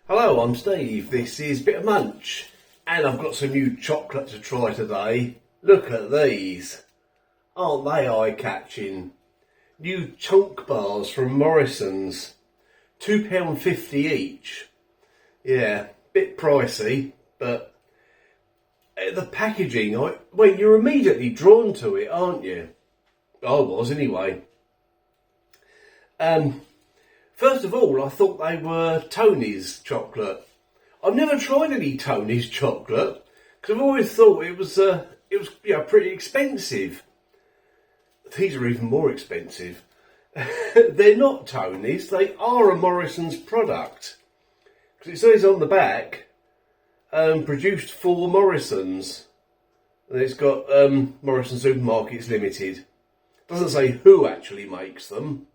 Hello, I'm Steve. This is Bit of Munch, and I've got some new chocolate to try today. Look at these. Aren't they eye-catching? New chunk bars from Morrisons. £2.50 each. Yeah, bit pricey, but the packaging, well, you're immediately drawn to it, aren't you? I was anyway. First of all, I thought they were Tony's chocolate. I've never tried any Tony's chocolate because I've always thought it was pretty expensive. These are even more expensive. They're not Tony's; they are a Morrisons product because it says on the back, produced for Morrisons, and it's got Morrison Supermarkets Limited. Doesn't say who actually makes them.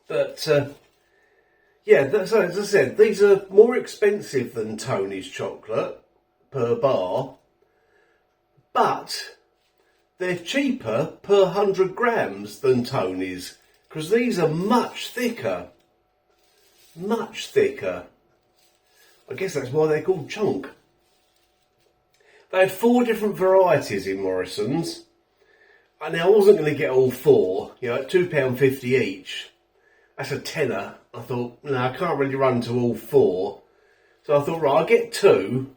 But, so as I said, these are more expensive than Tony's chocolate per bar, but they're cheaper per 100 grams than Tony's, because these are much thicker. Much thicker. I guess that's why they're called chunk. They had 4 different varieties in Morrisons. And now I wasn't going to get all 4, at £2.50 each. That's a tenner. I thought, no, I can't really run to all 4. So I thought, right, I'll get 2.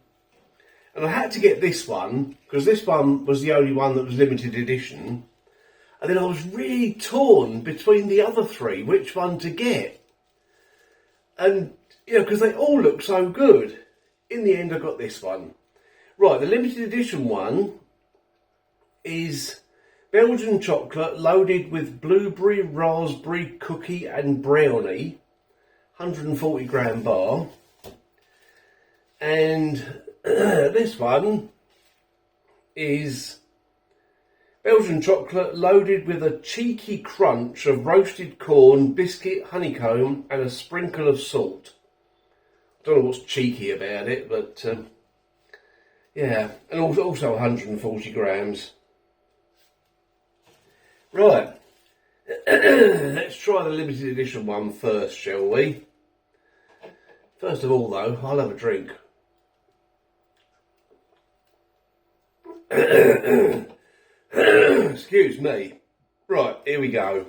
And I had to get this one, because this one was the only one that was limited edition. And then I was really torn between the other 3, which one to get. And, because they all look so good. In the end, I got this one. Right, the limited edition one is Belgian chocolate loaded with blueberry, raspberry, cookie and brownie, 140 gram bar. And this one is Belgian chocolate loaded with a cheeky crunch of roasted corn, biscuit, honeycomb and a sprinkle of salt. I don't know what's cheeky about it, but yeah, and also 140 grams. Right, let's try the limited edition one first, shall we? First of all though, I'll have a drink. Excuse me. Right, here we go.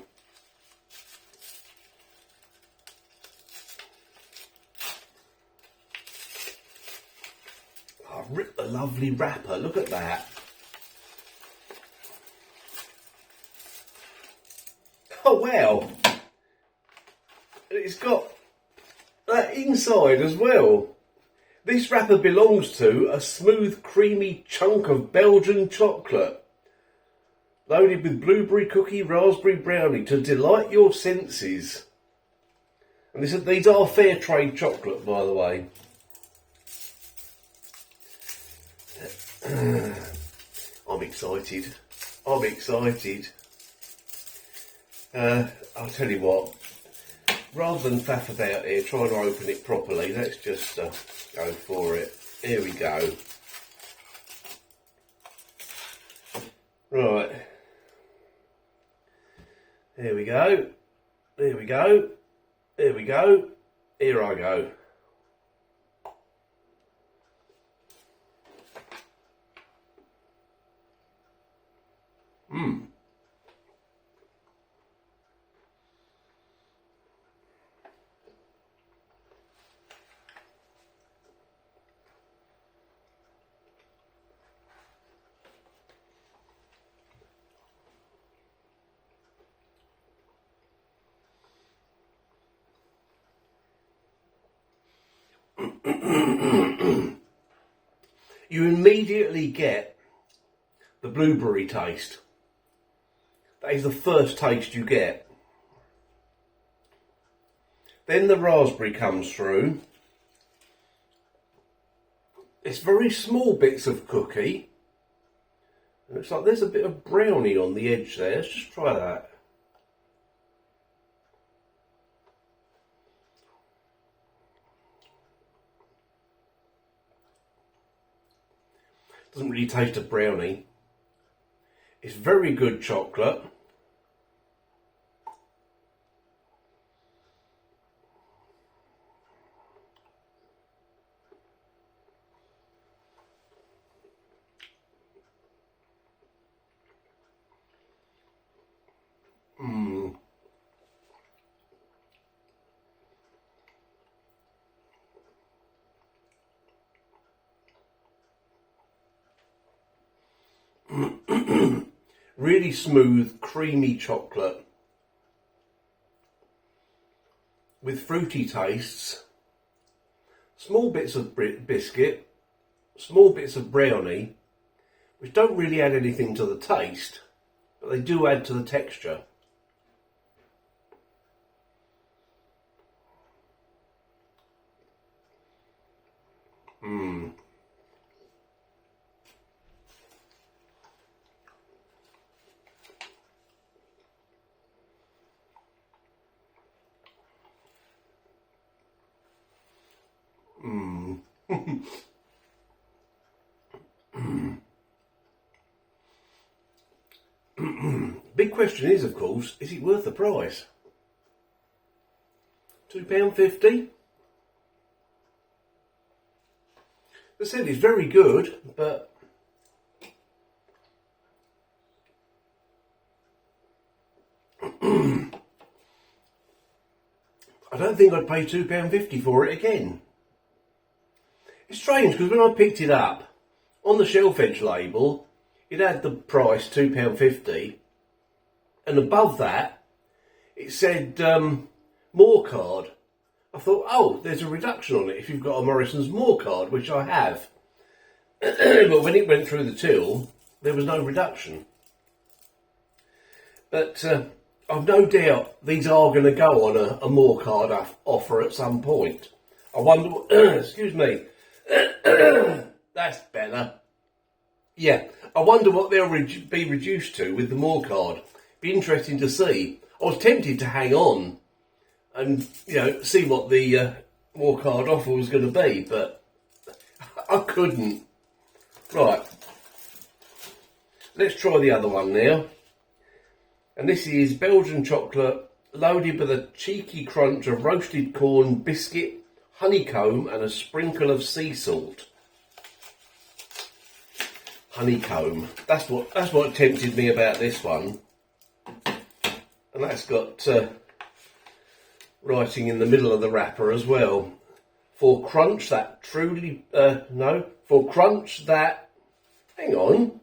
I've ripped the lovely wrapper, look at that. Oh wow, it's got that inside as well. This wrapper belongs to a smooth creamy chunk of Belgian chocolate loaded with blueberry, cookie, raspberry, brownie to delight your senses. And these are fair trade chocolate, by the way. I'm excited. I'll tell you what, rather than faff about here trying to open it properly, let's just go for it. Here we go. Right. Here we go. Here we go. Here we go. Here I go. You immediately get the blueberry taste. That is the first taste you get. Then the raspberry comes through. It's very small bits of cookie. It looks like there's a bit of brownie on the edge there. Let's just try that. Doesn't really taste of brownie. It's very good chocolate. Really smooth, creamy chocolate with fruity tastes, small bits of biscuit, small bits of brownie, which don't really add anything to the taste, but they do add to the texture. Big question is, of course, is it worth the price? £2.50? As I said, it's very good, but I don't think I'd pay £2.50 for it again. It's strange because when I picked it up, on the shelf edge label, it had the price £2.50, and above that, it said more card. I thought, oh, there's a reduction on it if you've got a Morrisons more card, which I have. But when it went through the till, there was no reduction. But I've no doubt these are going to go on a more card offer at some point. I wonder, excuse me, that's better. Yeah, I wonder what they'll be reduced to with the more card. Be interesting to see. I was tempted to hang on and, you know, see what the more card offer was going to be, but I couldn't. Right, let's try the other one now. And this is Belgian chocolate loaded with a cheeky crunch of roasted corn, biscuit, honeycomb and a sprinkle of sea salt. Honeycomb. That's what tempted me about this one. And that's got writing in the middle of the wrapper as well. For crunch that truly for crunch that, hang on.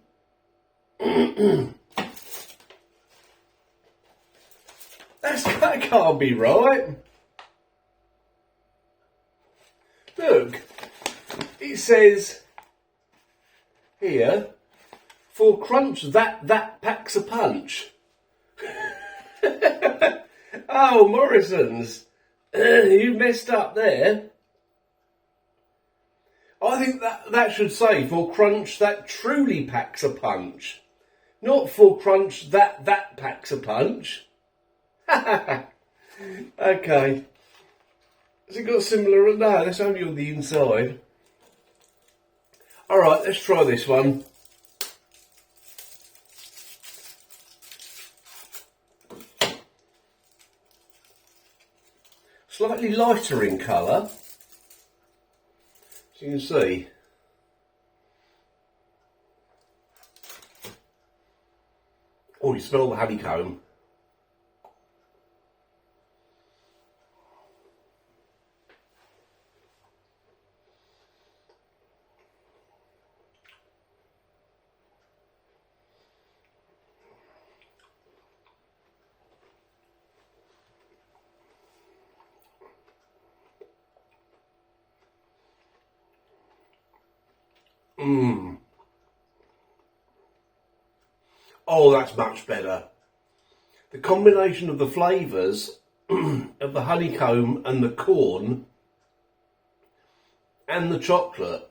That can't be right. Look, it says here, for crunch that packs a punch. Oh, Morrisons, you messed up there. I think that should say for crunch that truly packs a punch, not for crunch that packs a punch. Okay. Has it got similar? No, that's only on the inside. Alright, let's try this one. Slightly lighter in colour, as you can see. Oh, you smell the honeycomb. Oh, that's much better. The combination of the flavours of the honeycomb and the corn and the chocolate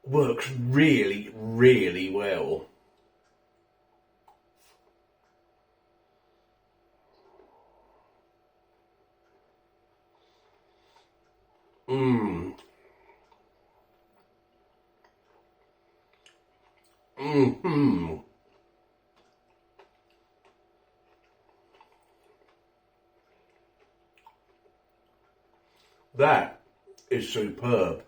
works really, really well. That is superb.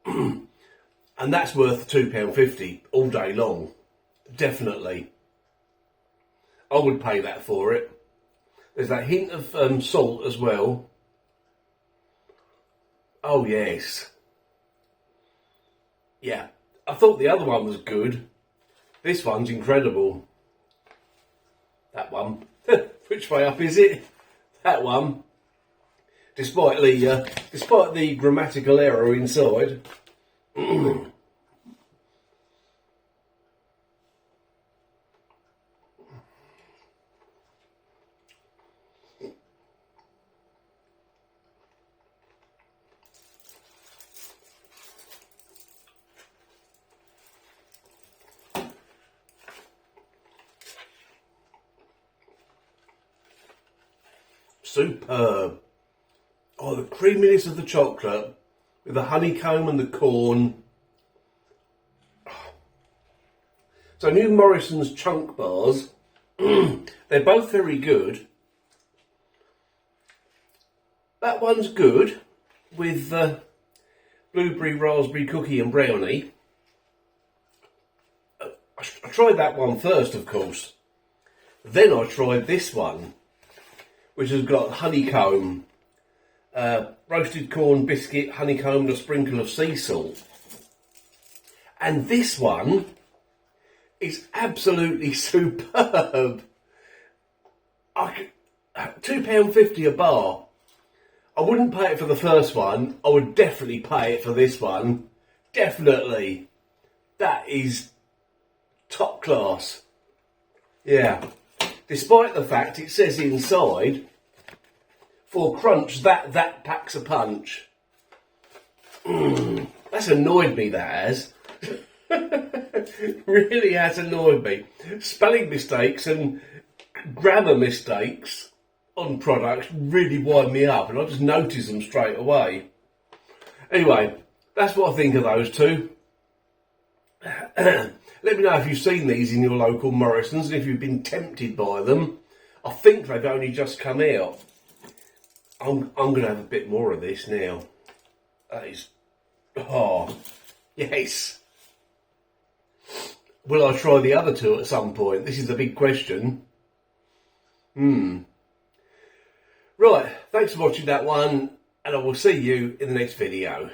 And that's worth £2.50 all day long. Definitely. I would pay that for it. There's that hint of salt as well. Oh yes. Yeah, I thought the other one was good. This one's incredible. That one. Which way up is it? That one. Despite the grammatical error inside. Superb. Oh, the creaminess of the chocolate with the honeycomb and the corn. So new Morrisons chunk bars. They're both very good. That one's good with blueberry, raspberry, cookie and brownie. I tried that one first, of course. Then I tried this one, which has got honeycomb, roasted corn, biscuit, honeycomb, and a sprinkle of sea salt. And this one is absolutely superb. £2.50 a bar. I wouldn't pay it for the first one. I would definitely pay it for this one. Definitely. That is top class. Yeah. Despite the fact it says inside, for crunch, that packs a punch. That's annoyed me, that has. Really has annoyed me. Spelling mistakes and grammar mistakes on products really wind me up, and I just notice them straight away. Anyway, that's what I think of those two. Let me know if you've seen these in your local Morrisons and if you've been tempted by them. I think they've only just come out. I'm going to have a bit more of this now. That is... Oh, yes. Will I try the other two at some point? This is the big question. Right, thanks for watching that one, and I will see you in the next video.